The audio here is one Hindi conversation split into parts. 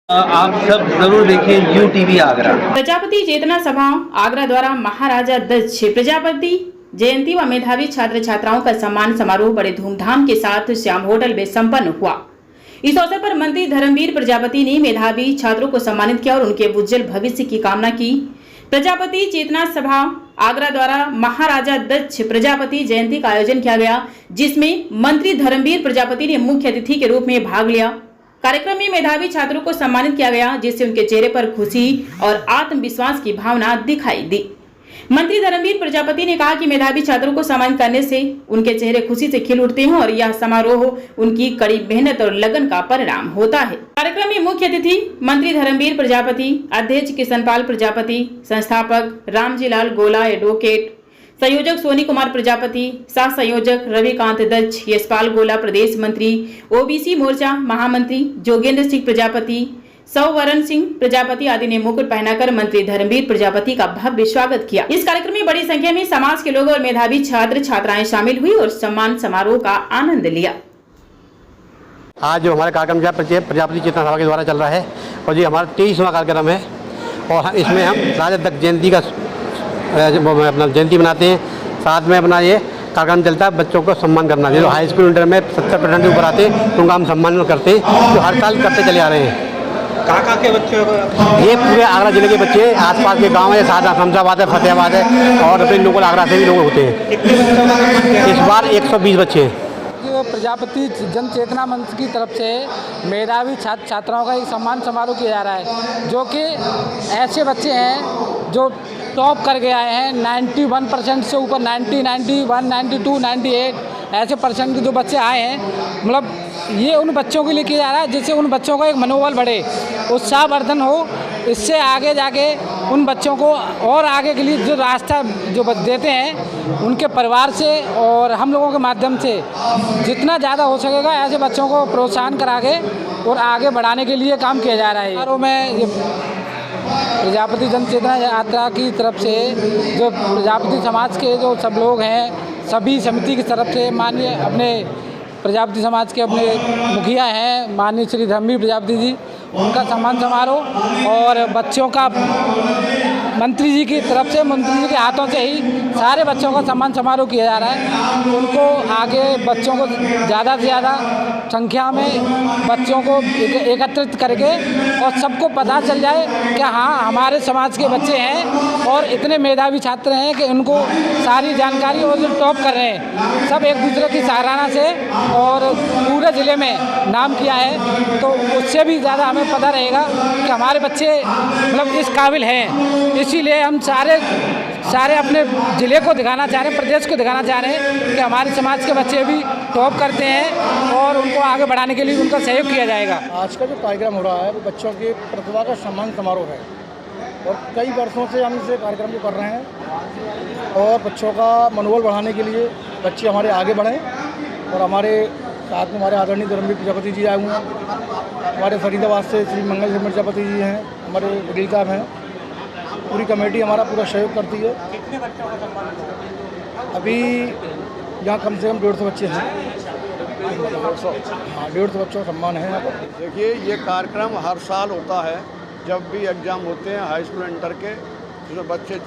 आप सब जरूर देखें यूटीवी आगरा। प्रजापति चेतना सभा आगरा द्वारा महाराजा दक्ष प्रजापति जयंती व मेधावी छात्र छात्राओं का सम्मान समारोह बड़े धूमधाम के साथ श्याम होटल में संपन्न हुआ। इस अवसर पर मंत्री धर्मवीर प्रजापति ने मेधावी छात्रों को सम्मानित किया और उनके उज्जवल भविष्य की कामना की। प्रजापति चेतना सभा आगरा द्वारा महाराजा दक्ष प्रजापति जयंती का आयोजन किया गया, जिसमें मंत्री धर्मवीर प्रजापति ने मुख्य अतिथि के रूप में भाग लिया। कार्यक्रम में मेधावी छात्रों को सम्मानित किया गया, जिससे उनके चेहरे पर खुशी और आत्मविश्वास की भावना दिखाई दी। मंत्री धर्मवीर प्रजापति ने कहा कि मेधावी छात्रों को सम्मानित करने से उनके चेहरे खुशी से खिल उठते हैं और यह समारोह उनकी कड़ी मेहनत और लगन का परिणाम होता है। कार्यक्रम में मुख्य अतिथि मंत्री धर्मवीर प्रजापति, अध्यक्ष किशनपाल प्रजापति, संस्थापक रामजीलाल गोला, एडवोकेट संयोजक सोनी कुमार प्रजापति, सह संयोजक रविकांत दक्ष, यशपाल गोला, प्रदेश मंत्री ओबीसी मोर्चा महामंत्री जोगेंद्र सिंह प्रजापति, सौवरण सिंह प्रजापति आदि ने मुकुट पहनाकर मंत्री धर्मवीर प्रजापति का भव्य स्वागत किया। इस कार्यक्रम में बड़ी संख्या में समाज के लोग और मेधावी छात्र छात्राएं शामिल हुई और सम्मान समारोह का आनंद लिया। आज जो हमारा कार्यक्रम प्रजापति चेतना सभा के द्वारा चल रहा है और ये हमारा 23वां कार्यक्रम है और इसमें हम राजा दक्ष जयंती का अपना जयंती मनाते हैं। साथ में अपना ये कार्यक्रम चलता है बच्चों को सम्मान करना। जो हाई स्कूल इंटर में 70% के ऊपर आते हैं तो उनका हम सम्मान करते हैं, जो हर साल करते चले आ रहे हैं। कहाँ के बच्चे? ये पूरे आगरा जिले के बच्चे हैं, आसपास के गांव है, शमशाबाद है, फतेहाबाद है और अपने लोकल आगरा से भी लोग होते हैं। इस बार 120 बच्चे हैं। प्रजापति जन चेतना मंच की तरफ से मेधावी छात्र छात्राओं का एक सम्मान समारोह किया जा रहा है, जो कि ऐसे बच्चे हैं जो टॉप करके आए हैं। 91% से ऊपर 90, 91, 92, 98 ऐसे परसेंट के जो बच्चे आए हैं, मतलब ये उन बच्चों के लिए किया जा रहा है जिससे उन बच्चों का एक मनोबल बढ़े, उत्साहवर्धन हो। इससे आगे जाके उन बच्चों को और आगे के लिए जो रास्ता जो देते हैं उनके परिवार से और हम लोगों के माध्यम से जितना ज़्यादा हो सकेगा ऐसे बच्चों को प्रोत्साहन करा के और आगे बढ़ाने के लिए काम किया जा रहा है। और मैं ये प्रजापति जन चेतना यात्रा की तरफ से जो प्रजापति समाज के जो सब लोग हैं, सभी समिति की तरफ से माननीय अपने प्रजापति समाज के अपने मुखिया हैं माननीय श्री धर्मवीर प्रजापति जी, उनका सम्मान समारोह और बच्चों का मंत्री जी की तरफ से, मंत्री जी के हाथों से ही सारे बच्चों का सम्मान समारोह किया जा रहा है। उनको आगे बच्चों को ज़्यादा से ज़्यादा संख्या में बच्चों को एकत्रित करके और सबको पता चल जाए कि हाँ हमारे समाज के बच्चे हैं और इतने मेधावी छात्र हैं कि उनको सारी जानकारी और टॉप कर रहे हैं। सब एक दूसरे की सराहना से और पूरे ज़िले में नाम किया है, तो उससे भी ज़्यादा हमें पता रहेगा कि हमारे बच्चे मतलब इस काबिल हैं। इसीलिए हम सारे अपने ज़िले को दिखाना चाह रहे हैं, प्रदेश को दिखाना चाह रहे हैं कि हमारे समाज के बच्चे भी टॉप करते हैं और उनको आगे बढ़ाने के लिए उनका सहयोग किया जाएगा। आज का जो कार्यक्रम हो रहा है वो बच्चों की प्रतिभा का सम्मान समारोह है और कई वर्षों से हम इस कार्यक्रम को कर रहे हैं और बच्चों का मनोबल बढ़ाने के लिए बच्चे हमारे आगे बढ़ें। और हमारे साथ में हमारे आदरणीय धर्मवीर प्रजापति जी आए हुए हैं, हमारे फरीदाबाद से श्री मंगल सिंह प्रजापति जी हैं, हमारे वकील साहब हैं, पूरी कमेटी हमारा पूरा सहयोग करती है। कितने बच्चों का सम्मान? अभी यहाँ कम से कम 150 बच्चे हैं। 150 बच्चों का सम्मान है यहाँ पर। देखिए, ये कार्यक्रम हर साल होता है जब भी एग्ज़ाम होते हैं हाई स्कूल इंटर के, जिसमें बच्चे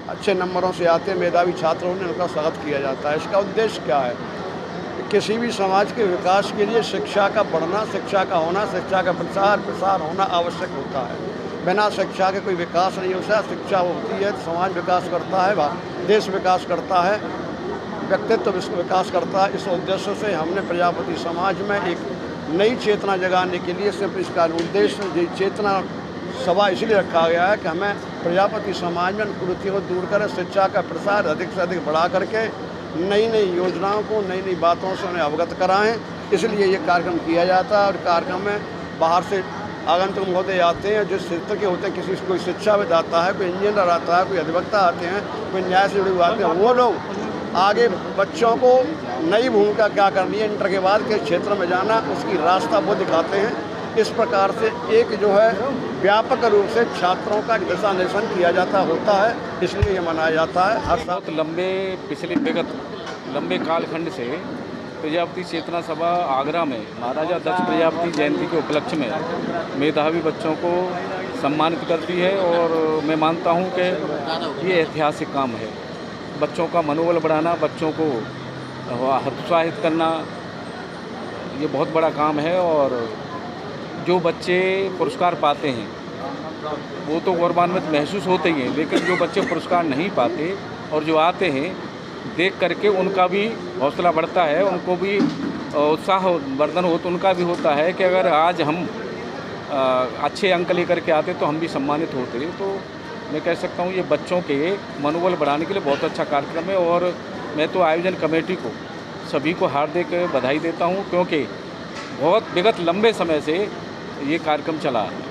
अच्छे नंबरों से आते हैं, मेधावी छात्रों ने उनका स्वागत किया जाता है। इसका उद्देश्य क्या है? किसी भी समाज के विकास के लिए शिक्षा का बढ़ना, शिक्षा का होना, शिक्षा का प्रसार होना आवश्यक होता है। बिना शिक्षा के कोई विकास नहीं होता। शिक्षा होती है समाज विकास करता है, देश विकास करता है, व्यक्तित्व विकास करता है। इस उद्देश्य से हमने प्रजापति समाज में एक नई चेतना जगाने के लिए सिर्फ इसका उद्देश्य चेतना सभा इसलिए रखा गया है कि हमें प्रजापति समाज में कुरीतियों को दूर करें, शिक्षा का प्रसार अधिक से अधिक बढ़ा करके नई नई योजनाओं को, नई नई बातों से उन्हें अवगत कराएं। इसलिए ये कार्यक्रम किया जाता है और कार्यक्रम में बाहर से आगंतुक महोदय आते हैं, जिस क्षेत्र के होते हैं, किसी कोई शिक्षाविद आता है, कोई इंजीनियर आता है, कोई अधिवक्ता आते हैं, कोई न्याय से जुड़े हुए आते हैं। वो लोग आगे बच्चों को नई भूमिका क्या करनी है, इंटर के बाद किस क्षेत्र में जाना, उसकी रास्ता वो दिखाते हैं। इस प्रकार से एक जो है व्यापक रूप से छात्रों का दिशा निर्देशन किया जाता होता है, इसलिए ये मनाया जाता है हर साल। बहुत लंबे कालखंड से प्रजापति चेतना सभा आगरा में महाराजा दक्ष प्रजापति जयंती के उपलक्ष्य में मेधावी बच्चों को सम्मानित करती है और मैं मानता हूं कि ये ऐतिहासिक काम है। बच्चों का मनोबल बढ़ाना, बच्चों को हतोत्साहित करना, ये बहुत बड़ा काम है। और जो बच्चे पुरस्कार पाते हैं वो तो गौरवान्वित महसूस होते ही हैं, लेकिन जो बच्चे पुरस्कार नहीं पाते और जो आते हैं देख करके उनका भी हौसला बढ़ता है, उनको भी उत्साह वर्धन हो तो उनका भी होता है कि अगर आज हम अच्छे अंक लेकर के आते तो हम भी सम्मानित होते। तो मैं कह सकता हूँ ये बच्चों के मनोबल बढ़ाने के लिए बहुत अच्छा कार्यक्रम है और मैं तो आयोजन कमेटी को सभी को हार्दिक बधाई देता हूँ, क्योंकि बहुत विगत लंबे समय से ये कार्यक्रम चला है।